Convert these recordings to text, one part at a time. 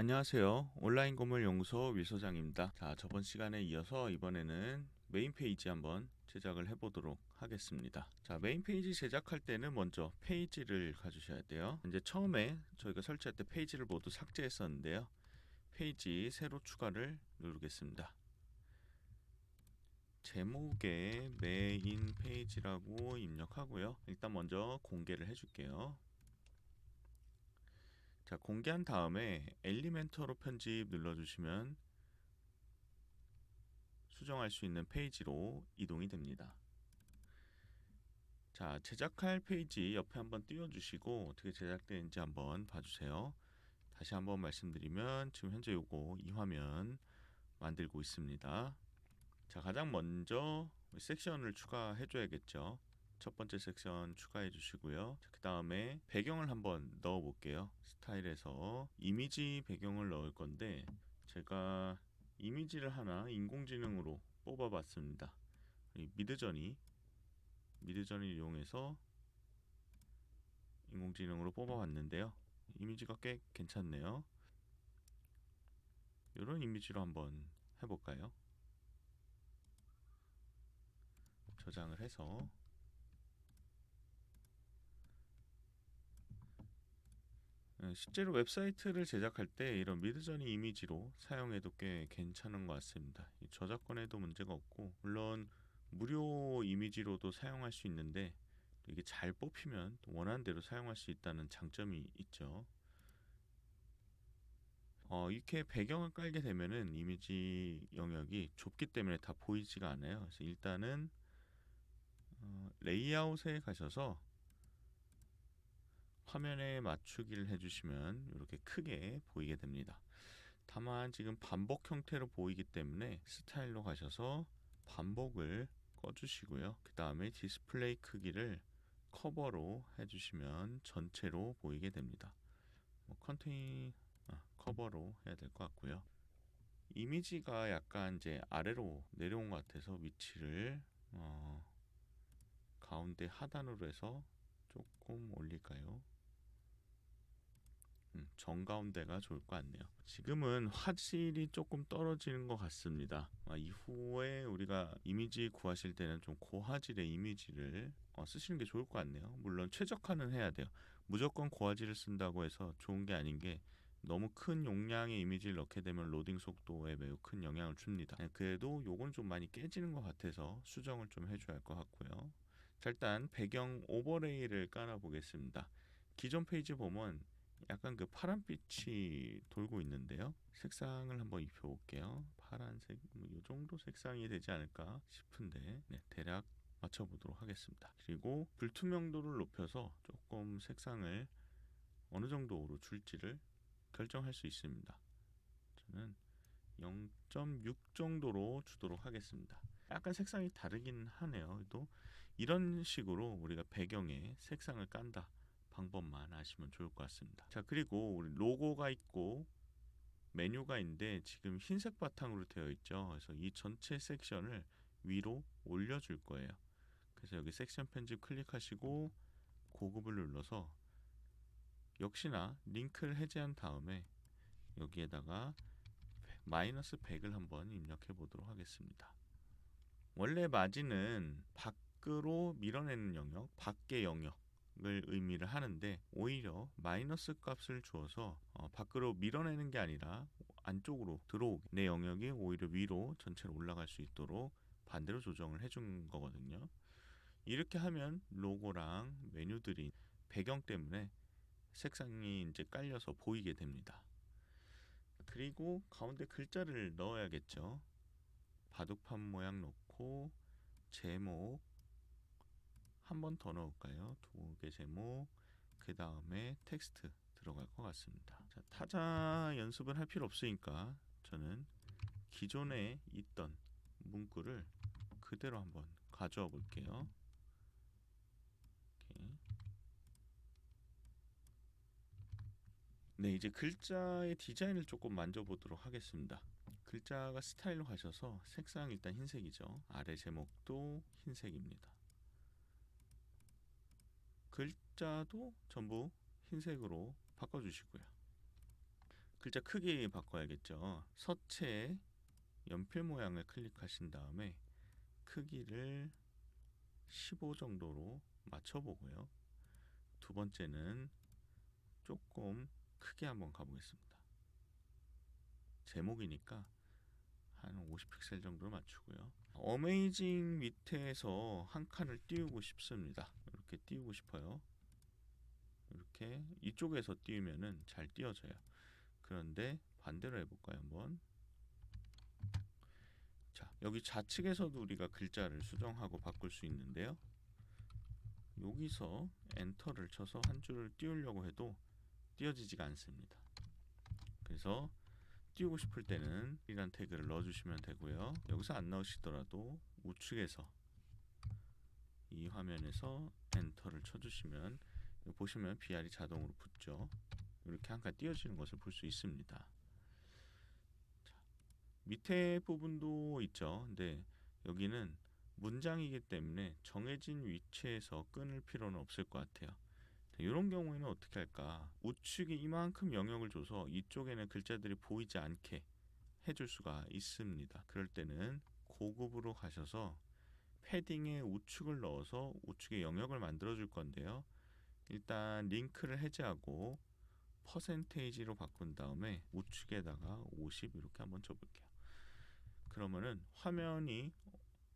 안녕하세요. 온라인 건물 연구소 위소장입니다. 자, 저번 시간에 이어서 이번에는 메인 페이지 한번 제작을 해보도록 하겠습니다. 자, 메인 페이지 제작할 때는 먼저 페이지를 가주셔야 돼요. 이제 처음에 저희가 설치할 때 페이지를 모두 삭제했었는데요. 페이지 새로 추가를 누르겠습니다. 제목에 메인 페이지라고 입력하고요. 일단 먼저 공개를 해줄게요. 자, 공개한 다음에 엘리멘터로 편집 눌러주시면 수정할 수 있는 페이지로 이동이 됩니다. 자, 제작할 페이지 옆에 한번 띄워주시고 어떻게 제작되는지 한번 봐주세요. 다시 한번 말씀드리면 지금 현재 요거 이 화면 만들고 있습니다. 자, 가장 먼저 섹션을 추가해 줘야겠죠. 첫 번째 섹션 추가해 주시고요. 그 다음에 배경을 한번 넣어 볼게요. 스타일에서 이미지 배경을 넣을 건데 제가 이미지를 하나 인공지능으로 뽑아 봤습니다. 미드저니를 이용해서 인공지능으로 뽑아 봤는데요. 이미지가 꽤 괜찮네요. 이런 이미지로 한번 해볼까요? 저장을 해서 실제로 웹사이트를 제작할 때 이런 미드저니 이미지로 사용해도 꽤 괜찮은 것 같습니다. 저작권에도 문제가 없고 물론 무료 이미지로도 사용할 수 있는데 이게 잘 뽑히면 원하는 대로 사용할 수 있다는 장점이 있죠. 이렇게 배경을 깔게 되면은 이미지 영역이 좁기 때문에 다 보이지가 않아요. 그래서 일단은 레이아웃에 가셔서 화면에 맞추기를 해주시면 이렇게 크게 보이게 됩니다. 다만 지금 반복 형태로 보이기 때문에 스타일로 가셔서 반복을 꺼주시고요. 그 다음에 디스플레이 크기를 커버로 해주시면 전체로 보이게 됩니다. 커버로 해야 될 것 같고요. 이미지가 약간 이제 아래로 내려온 것 같아서 위치를 가운데 하단으로 해서 조금 올릴까요? 정가운데가 좋을 것 같네요. 지금은 화질이 조금 떨어지는 것 같습니다. 이후에 우리가 이미지 구하실 때는 좀 고화질의 이미지를 쓰시는 게 좋을 것 같네요. 물론 최적화는 해야 돼요. 무조건 고화질을 쓴다고 해서 좋은 게 아닌 게 너무 큰 용량의 이미지를 넣게 되면 로딩 속도에 매우 큰 영향을 줍니다. 그래도 요건 좀 많이 깨지는 것 같아서 수정을 좀 해줘야 할 것 같고요. 자, 일단 배경 오버레이를 깔아 보겠습니다. 기존 페이지 보면 약간 그 파란빛이 돌고 있는데요. 색상을 한번 입혀볼게요. 파란색, 이 정도 색상이 되지 않을까 싶은데, 네, 대략 맞춰보도록 하겠습니다. 그리고 불투명도를 높여서 조금 색상을 어느 정도로 줄지를 결정할 수 있습니다. 저는 0.6 정도로 주도록 하겠습니다. 약간 색상이 다르긴 하네요. 또 이런 식으로 우리가 배경에 색상을 깐다 방법만 아시면 좋을 것 같습니다. 자, 그리고 우리 로고가 있고 메뉴가 있는데 지금 흰색 바탕으로 되어 있죠. 그래서 이 전체 섹션을 위로 올려줄 거예요. 그래서 여기 섹션 편집 클릭하시고 고급을 눌러서 역시나 링크를 해제한 다음에 여기에다가 마이너스 100을 한번 입력해 보도록 하겠습니다. 원래 마진은 밖으로 밀어내는 영역, 밖의 영역을 의미를 하는데 오히려 마이너스 값을 주어서 밖으로 밀어내는 게 아니라 안쪽으로 들어오게 내 영역이 오히려 위로 전체로 올라갈 수 있도록 반대로 조정을 해준 거거든요. 이렇게 하면 로고랑 메뉴들이 배경 때문에 색상이 이제 깔려서 보이게 됩니다. 그리고 가운데 글자를 넣어야겠죠. 바둑판 모양 넣고 제목 한 번 더 넣을까요? 두 개 제목 그 다음에 텍스트 들어갈 것 같습니다. 자, 타자 연습은 할 필요 없으니까 저는 기존에 있던 문구를 그대로 한번 가져와 볼게요. 이렇게. 네, 이제 글자의 디자인을 조금 만져보도록 하겠습니다. 글자가 스타일로 가셔서 색상 일단 흰색이죠. 아래 제목도 흰색입니다. 글자도 전부 흰색으로 바꿔주시고요. 글자 크기 바꿔야겠죠. 서체에 연필 모양을 클릭하신 다음에 크기를 15 정도로 맞춰보고요. 두 번째는 조금 크게 한번 가보겠습니다. 제목이니까 한 50픽셀 정도로 맞추고요. 어메이징 밑에서 한 칸을 띄우고 싶습니다. 이렇게 띄우고 싶어요. 이렇게 이쪽에서 띄우면은 잘 띄워져요. 그런데 반대로 해볼까요? 한번. 자, 여기 좌측에서도 우리가 글자를 수정하고 바꿀 수 있는데요. 여기서 엔터를 쳐서 한 줄을 띄우려고 해도 띄워지지가 않습니다. 그래서 띄우고 싶을 때는 이란 태그를 넣어주시면 되고요. 여기서 안 나오시더라도 우측에서 이 화면에서 엔터를 쳐주시면 보시면 BR이 자동으로 붙죠. 이렇게 한 칸 띄워지는 것을 볼 수 있습니다. 자, 밑에 부분도 있죠. 근데 여기는 문장이기 때문에 정해진 위치에서 끊을 필요는 없을 것 같아요. 이런 경우에는 어떻게 할까? 우측에 이만큼 영역을 줘서 이쪽에는 글자들이 보이지 않게 해줄 수가 있습니다. 그럴 때는 고급으로 가셔서 패딩에 우측을 넣어서 우측에 영역을 만들어 줄 건데요. 일단 링크를 해제하고 퍼센테이지로 바꾼 다음에 우측에다가 50 이렇게 한번 줘볼게요. 그러면은 화면이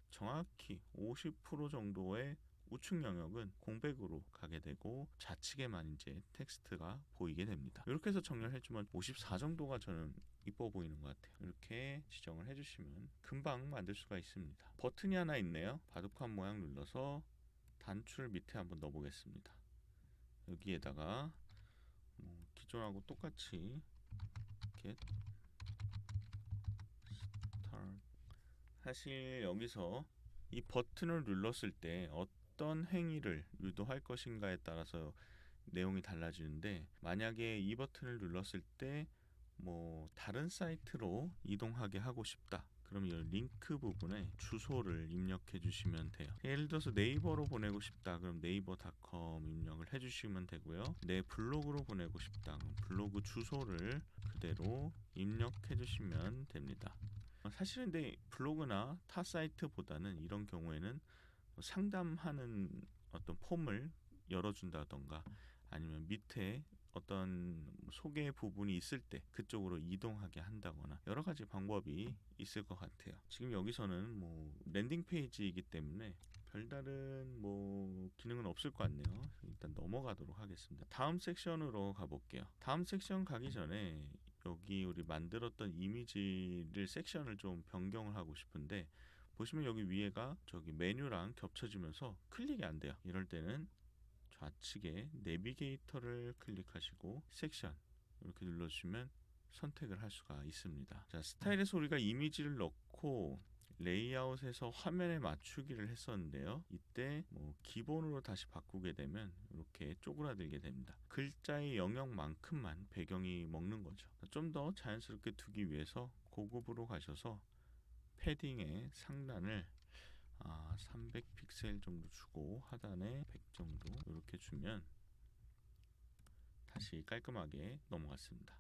정확히 50% 정도의 우측 영역은 공백으로 가게 되고 좌측에만 이제 텍스트가 보이게 됩니다. 이렇게 해서 정렬해주면 54 정도가 저는 이뻐 보이는 것 같아요. 이렇게 지정을 해주시면 금방 만들 수가 있습니다. 버튼이 하나 있네요. 바둑판 모양 눌러서 단추를 밑에 한번 넣어보겠습니다. 여기에다가 기존하고 똑같이 get start. 사실 여기서 이 버튼을 눌렀을 때 어떤 행위를 유도할 것인가에 따라서 내용이 달라지는데, 만약에 이 버튼을 눌렀을 때 다른 사이트로 이동하게 하고 싶다, 그럼 이 링크 부분에 주소를 입력해 주시면 돼요. 예를 들어서 네이버로 보내고 싶다, 그럼 네이버닷컴 입력을 해 주시면 되고요. 내 블로그로 보내고 싶다, 그럼 블로그 주소를 그대로 입력해 주시면 됩니다. 사실은 근데 블로그나 타 사이트보다는 이런 경우에는 상담하는 어떤 폼을 열어준다던가 아니면 밑에 어떤 소개 부분이 있을 때 그쪽으로 이동하게 한다거나 여러 가지 방법이 있을 것 같아요. 지금 여기서는 랜딩 페이지이기 때문에 별다른 기능은 없을 것 같네요. 일단 넘어가도록 하겠습니다. 다음 섹션으로 가볼게요. 다음 섹션 가기 전에 여기 우리 만들었던 이미지를 섹션을 좀 변경을 하고 싶은데, 보시면 여기 위에가 저기 메뉴랑 겹쳐지면서 클릭이 안 돼요. 이럴 때는 좌측에 내비게이터를 클릭하시고 섹션 이렇게 눌러주시면 선택을 할 수가 있습니다. 자, 스타일에서 우리가 이미지를 넣고 레이아웃에서 화면에 맞추기를 했었는데요. 이때 기본으로 다시 바꾸게 되면 이렇게 쪼그라들게 됩니다. 글자의 영역만큼만 배경이 먹는 거죠. 좀 더 자연스럽게 두기 위해서 고급으로 가셔서 패딩의 상단을 300픽셀 정도 주고 하단에 100 정도 이렇게 주면 다시 깔끔하게 넘어갔습니다.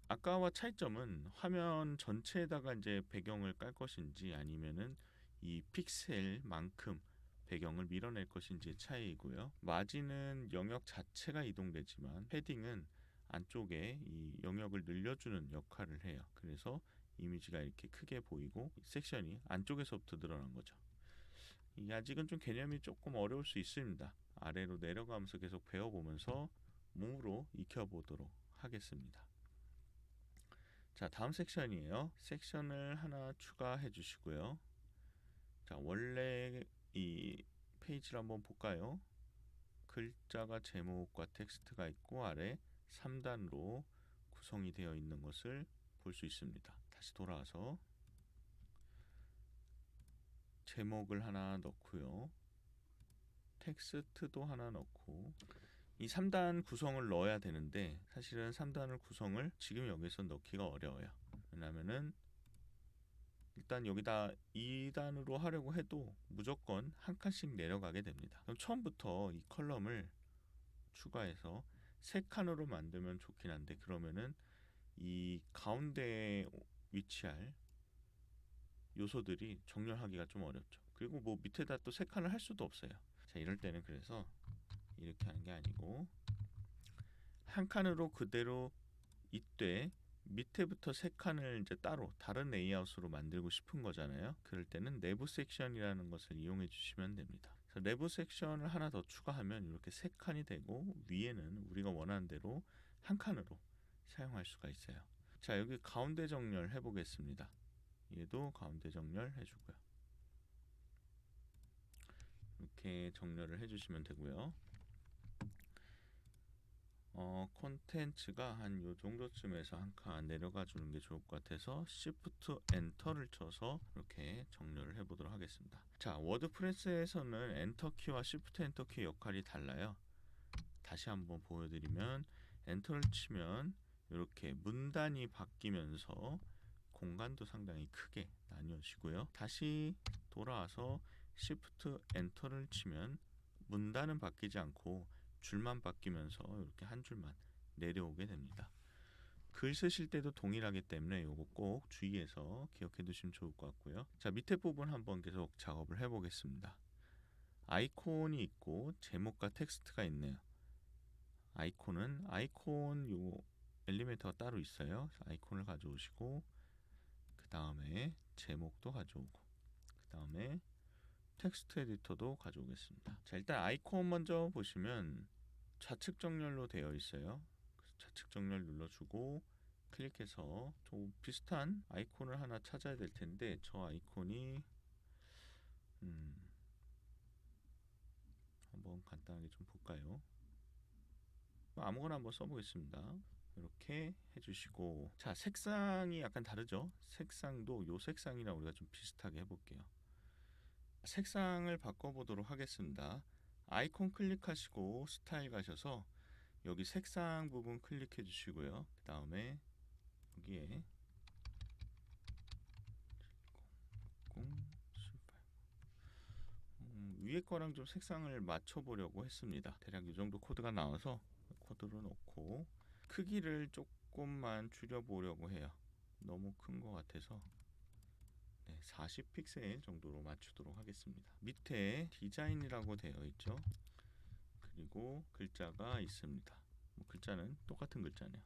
아까와 차이점은 화면 전체에다가 이제 배경을 깔 것인지 아니면은 이 픽셀만큼 배경을 밀어낼 것인지의 차이이고요. 마진은 영역 자체가 이동되지만 패딩은 안쪽에 이 영역을 늘려주는 역할을 해요. 그래서 이미지가 이렇게 크게 보이고 섹션이 안쪽에서부터 늘어난 거죠. 이 아직은 좀 개념이 조금 어려울 수 있습니다. 아래로 내려가면서 계속 배워보면서 몸으로 익혀보도록 하겠습니다. 자, 다음 섹션이에요. 섹션을 하나 추가해 주시고요. 자, 원래 이 페이지를 한번 볼까요? 글자가 제목과 텍스트가 있고 아래 3단으로 구성이 되어 있는 것을 볼 수 있습니다. 다시 돌아와서 제목을 하나 넣고요. 텍스트도 하나 넣고 이 3단 구성을 넣어야 되는데 사실은 3단을 구성을 지금 여기서 넣기가 어려워요. 왜냐면은 일단 여기다 2단으로 하려고 해도 무조건 한 칸씩 내려가게 됩니다. 그럼 처음부터 이 컬럼을 추가해서 세 칸으로 만들면 좋긴 한데 그러면은 이 가운데에 위치할 요소들이 정렬하기가 좀 어렵죠. 그리고 뭐 밑에다 또 세 칸을 할 수도 없어요. 자, 이럴 때는 그래서 이렇게 하는 게 아니고 한 칸으로 그대로 있되 밑에부터 세 칸을 이제 따로 다른 레이아웃으로 만들고 싶은 거잖아요. 그럴 때는 내부 섹션이라는 것을 이용해 주시면 됩니다. 그래서 내부 섹션을 하나 더 추가하면 이렇게 세 칸이 되고 위에는 우리가 원하는 대로 한 칸으로 사용할 수가 있어요. 자, 여기 가운데 정렬 해보겠습니다. 얘도 가운데 정렬 해주고요. 이렇게 정렬을 해주시면 되고요. 콘텐츠가 한 요 정도쯤에서 한 칸 내려가 주는 게 좋을 것 같아서 Shift 엔터를 쳐서 이렇게 정렬을 해보도록 하겠습니다. 자, 워드프레스에서는 엔터 키와 Shift 엔터 키의 역할이 달라요. 다시 한번 보여드리면 엔터를 치면 이렇게 문단이 바뀌면서 공간도 상당히 크게 나뉘어지고요. 다시 돌아와서 Shift 엔터를 치면 문단은 바뀌지 않고 줄만 바뀌면서 이렇게 한 줄만 내려오게 됩니다. 글 쓰실 때도 동일하기 때문에 이거 꼭 주의해서 기억해 두시면 좋을 것 같고요. 자, 밑에 부분 한번 계속 작업을 해 보겠습니다. 아이콘이 있고 제목과 텍스트가 있네요. 아이콘 요 엘리멘터가 따로 있어요. 아이콘을 가져오시고 그 다음에 제목도 가져오고 그 다음에 텍스트 에디터도 가져오겠습니다. 자, 일단 아이콘 먼저 보시면 좌측 정렬로 되어 있어요. 그래서 좌측 정렬 눌러주고 클릭해서 좀 비슷한 아이콘을 하나 찾아야 될 텐데 저 아이콘이 한번 간단하게 좀 볼까요? 아무거나 한번 써보겠습니다. 이렇게 해주시고, 자, 색상이 약간 다르죠? 색상도 요 색상이랑 우리가 좀 비슷하게 해볼게요. 색상을 바꿔보도록 하겠습니다. 아이콘 클릭하시고 스타일 가셔서 여기 색상 부분 클릭해 주시고요. 그 다음에 여기에 위에 거랑 좀 색상을 맞춰 보려고 했습니다. 대략 이 정도 코드가 나와서 코드로 넣고 크기를 조금만 줄여 보려고 해요. 너무 큰 것 같아서 40픽셀 정도로 맞추도록 하겠습니다. 밑에 디자인이라고 되어 있죠. 그리고 글자가 있습니다. 글자는 똑같은 글자네요.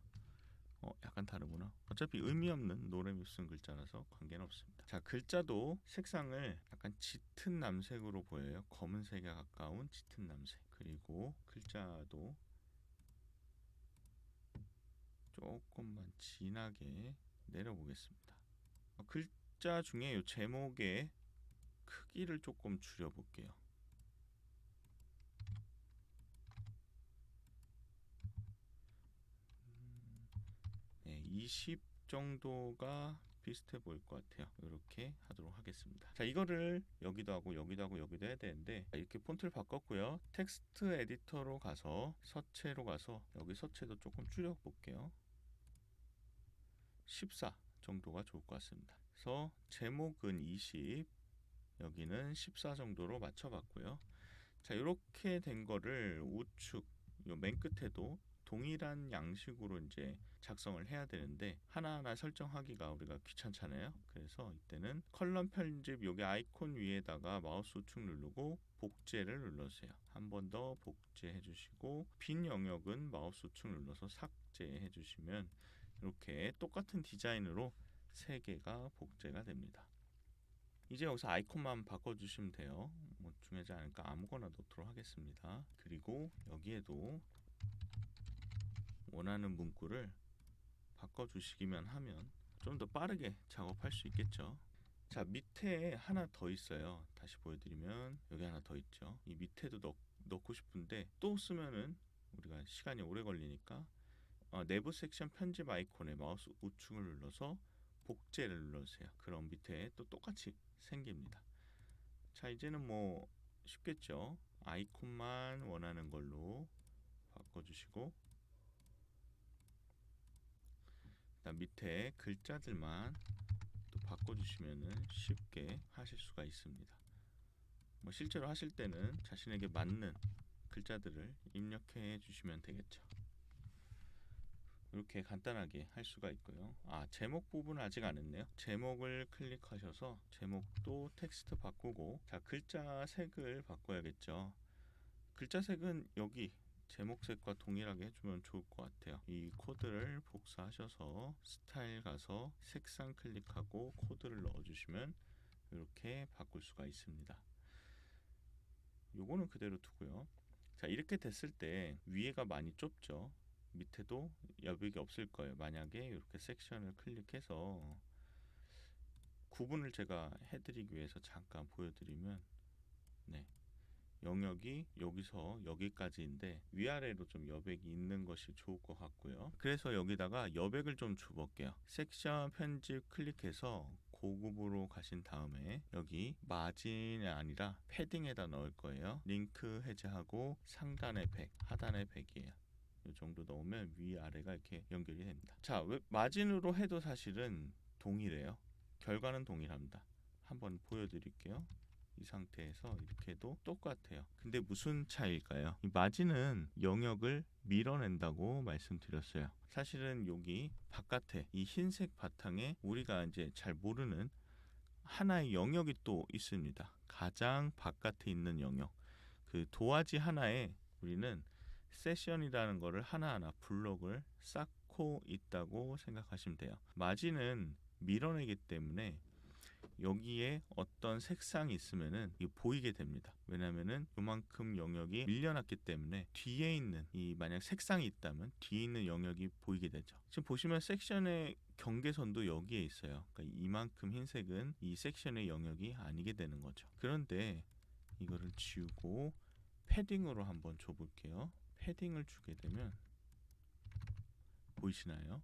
약간 다르구나. 어차피 의미 없는 노래미 쓴 글자라서 관계는 없습니다. 자, 글자도 색상을 약간 짙은 남색으로 보여요. 검은색에 가까운 짙은 남색. 그리고 글자도 조금만 진하게 내려보겠습니다. 글자 중에 이 제목의 크기를 조금 줄여볼게요. 20 정도가 비슷해 보일 것 같아요. 이렇게 하도록 하겠습니다. 자, 이거를 여기도 하고 여기도 하고 여기도 해야 되는데 이렇게 폰트를 바꿨고요. 텍스트 에디터로 가서 서체로 가서 여기 서체도 조금 줄여 볼게요. 14 정도가 좋을 것 같습니다. 그래서 제목은 20, 여기는 14 정도로 맞춰봤고요. 자, 이렇게 된 거를 우측 요 맨 끝에도 동일한 양식으로 이제 작성을 해야 되는데 하나하나 설정하기가 우리가 귀찮잖아요. 그래서 이때는 컬럼 편집 여기 아이콘 위에다가 마우스 우측 누르고 복제를 눌러주세요. 한 번 더 복제해 주시고 빈 영역은 마우스 우측 눌러서 삭제해 주시면 이렇게 똑같은 디자인으로 3개가 복제가 됩니다. 이제 여기서 아이콘만 바꿔주시면 돼요. 뭐 중요하지 않으니까 아무거나 넣도록 하겠습니다. 그리고 여기에도 원하는 문구를 바꿔주시기만 하면 좀 더 빠르게 작업할 수 있겠죠. 자, 밑에 하나 더 있어요. 다시 보여드리면 여기 하나 더 있죠. 이 밑에도 넣고 싶은데 또 쓰면은 우리가 시간이 오래 걸리니까 내부 섹션 편집 아이콘에 마우스 우측을 눌러서 복제를 눌러주세요. 그럼 밑에 또 똑같이 생깁니다. 자, 이제는 뭐 쉽겠죠. 아이콘만 원하는 걸로 바꿔주시고 그다음 밑에 글자들만 또 바꿔주시면은 쉽게 하실 수가 있습니다. 뭐 실제로 하실 때는 자신에게 맞는 글자들을 입력해 주시면 되겠죠. 이렇게 간단하게 할 수가 있고요. 제목 부분 아직 안 했네요. 제목을 클릭하셔서 제목도 텍스트 바꾸고, 자, 글자 색을 바꿔야겠죠. 글자 색은 여기 제목색과 동일하게 해주면 좋을 것 같아요. 이 코드를 복사하셔서 스타일 가서 색상 클릭하고 코드를 넣어주시면 이렇게 바꿀 수가 있습니다. 요거는 그대로 두고요. 자, 이렇게 됐을 때 위에가 많이 좁죠. 밑에도 여백이 없을 거예요. 만약에 이렇게 섹션을 클릭해서 구분을 제가 해드리기 위해서 잠깐 보여드리면, 네, 영역이 여기서 여기까지인데 위아래로 좀 여백이 있는 것이 좋을 것 같고요. 그래서 여기다가 여백을 좀 줘볼게요. 섹션 편집 클릭해서 고급으로 가신 다음에 여기 마진이 아니라 패딩에다 넣을 거예요. 링크 해제하고 상단에 100, 하단에 100이에요. 이 정도 넣으면 위아래가 이렇게 연결이 됩니다. 자, 왜 마진으로 해도 사실은 동일해요. 결과는 동일합니다. 한번 보여드릴게요. 이 상태에서 이렇게 해도 똑같아요. 근데 무슨 차이일까요? 이 마진은 영역을 밀어낸다고 말씀드렸어요. 사실은 여기 바깥에 이 흰색 바탕에 우리가 이제 잘 모르는 하나의 영역이 또 있습니다. 가장 바깥에 있는 영역. 그 도화지 하나에 우리는 세션이라는 거를 하나하나 블록을 쌓고 있다고 생각하시면 돼요. 마진은 밀어내기 때문에 여기에 어떤 색상이 있으면은 이게 보이게 됩니다. 왜냐면은 요만큼 영역이 밀려났기 때문에 뒤에 있는 이 만약 색상이 있다면 뒤에 있는 영역이 보이게 되죠. 지금 보시면 섹션의 경계선도 여기에 있어요. 그러니까 이만큼 흰색은 이 섹션의 영역이 아니게 되는 거죠. 그런데 이거를 지우고 패딩으로 한번 줘볼게요. 패딩을 주게 되면 보이시나요?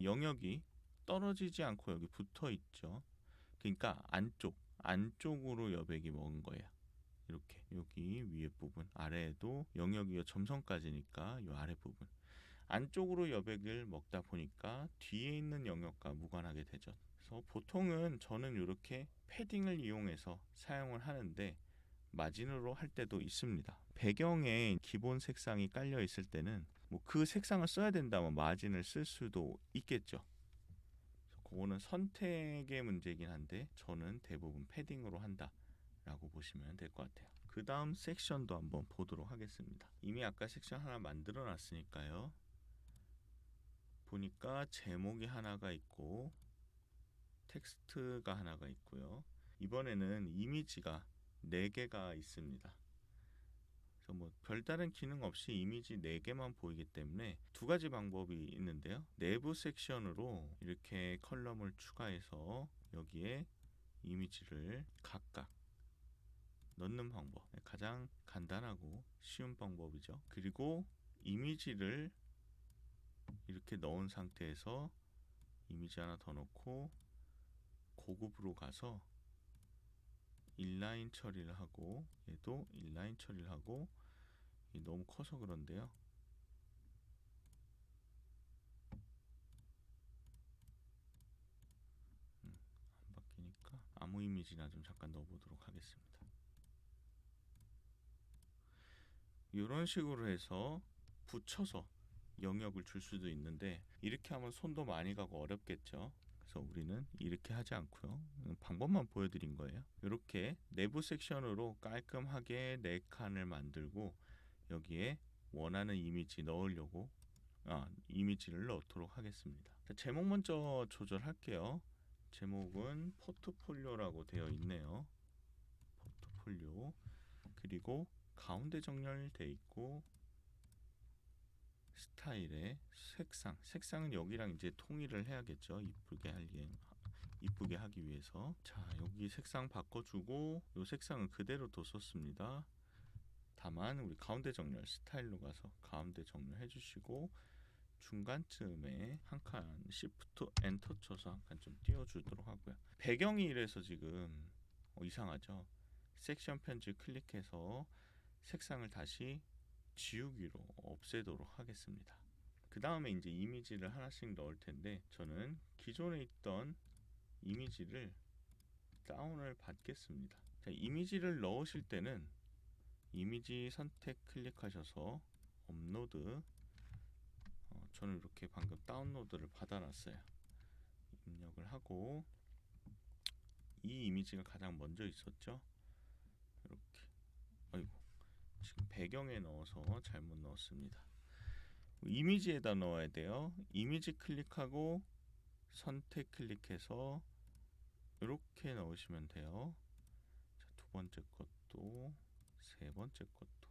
영역이 떨어지지 않고 여기 붙어 있죠. 그러니까 안쪽으로 여백이 먹은 거예요. 이렇게 여기 위에 부분, 아래에도 영역이 점선까지니까 이 아래 부분 안쪽으로 여백을 먹다 보니까 뒤에 있는 영역과 무관하게 되죠. 그래서 보통은 저는 이렇게 패딩을 이용해서 사용을 하는데 마진으로 할 때도 있습니다. 배경에 기본 색상이 깔려 있을 때는 뭐 그 색상을 써야 된다면 마진을 쓸 수도 있겠죠. 그거는 선택의 문제이긴 한데 저는 대부분 패딩으로 한다라고 보시면 될 것 같아요. 그 다음 섹션도 한번 보도록 하겠습니다. 이미 아까 섹션 하나 만들어 놨으니까요. 보니까 제목이 하나가 있고 텍스트가 하나가 있고요. 이번에는 이미지가 4개가 있습니다. 그래서 뭐 별다른 기능 없이 이미지 4개만 보이기 때문에 두 가지 방법이 있는데요. 내부 섹션으로 이렇게 컬럼을 추가해서 여기에 이미지를 각각 넣는 방법, 가장 간단하고 쉬운 방법이죠. 그리고 이미지를 이렇게 넣은 상태에서 이미지 하나 더 넣고 고급으로 가서 인라인 처리를 하고 얘도 인라인 처리를 하고, 너무 커서 그런데요. 안 바뀌니까 아무 이미지나 좀 잠깐 넣어보도록 하겠습니다. 이런 식으로 해서 붙여서 영역을 줄 수도 있는데 이렇게 하면 손도 많이 가고 어렵겠죠. 그래서 우리는 이렇게 하지 않고요. 방법만 보여드린 거예요. 이렇게 내부 섹션으로 깔끔하게 4칸을 만들고 여기에 원하는 이미지 넣으려고 이미지를 넣도록 하겠습니다. 자, 제목 먼저 조절할게요. 제목은 포트폴리오라고 되어 있네요. 포트폴리오. 그리고 가운데 정렬되어 있고 스타일의 색상은 여기랑 이제 통일을 해야겠죠. 이쁘게 하기 위해서. 자, 여기 색상 바꿔주고 이 색상은 그대로 뒀었습니다. 다만 우리 가운데 정렬 스타일로 가서 가운데 정렬 해주시고 중간쯤에 한 칸 Shift 엔터 쳐서 한 칸 좀 띄워주도록 하고요. 배경이 이래서 지금 이상하죠. 섹션 편집 클릭해서 색상을 다시 지우기로 없애도록 하겠습니다. 그 다음에 이제 이미지를 하나씩 넣을 텐데 저는 기존에 있던 이미지를 다운을 받겠습니다. 자, 이미지를 넣으실 때는 이미지 선택 클릭하셔서 업로드 저는 이렇게 방금 다운로드를 받아놨어요. 입력을 하고 이 이미지가 가장 먼저 있었죠. 이렇게 아이고 지금 배경에 넣어서 잘못 넣었습니다. 이미지에다 넣어야 돼요. 이미지 클릭하고 선택 클릭해서 이렇게 넣으시면 돼요. 자, 두 번째 것도 세 번째 것도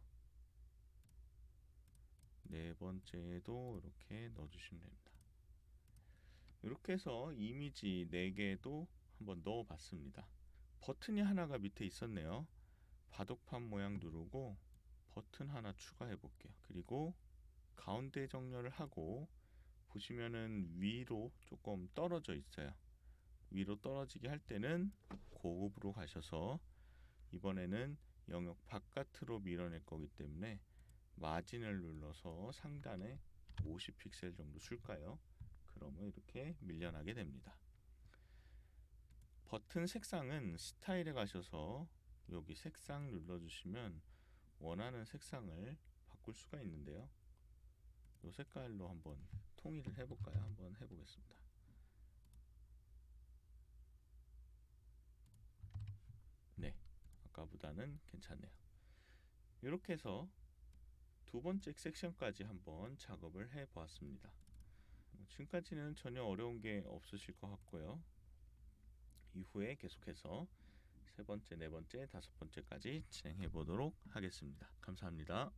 네 번째도 이렇게 넣어주시면 됩니다. 이렇게 해서 이미지 4개도 한번 넣어봤습니다. 버튼이 하나가 밑에 있었네요. 바둑판 모양 누르고 버튼 하나 추가해 볼게요. 그리고 가운데 정렬을 하고 보시면은 위로 조금 떨어져 있어요. 위로 떨어지게 할 때는 고급으로 가셔서 이번에는 영역 바깥으로 밀어낼 거기 때문에 마진을 눌러서 상단에 50픽셀 정도 줄까요? 그러면 이렇게 밀려나게 됩니다. 버튼 색상은 스타일에 가셔서 여기 색상 눌러주시면 원하는 색상을 바꿀 수가 있는데요. 이 색깔로 한번 통일을 해볼까요? 한번 해보겠습니다. 네, 아까보다는 괜찮네요. 이렇게 해서 두 번째 섹션까지 한번 작업을 해 보았습니다. 지금까지는 전혀 어려운 게 없으실 것 같고요. 이후에 계속해서 세 번째, 네 번째, 다섯 번째까지 진행해 보도록 하겠습니다. 감사합니다.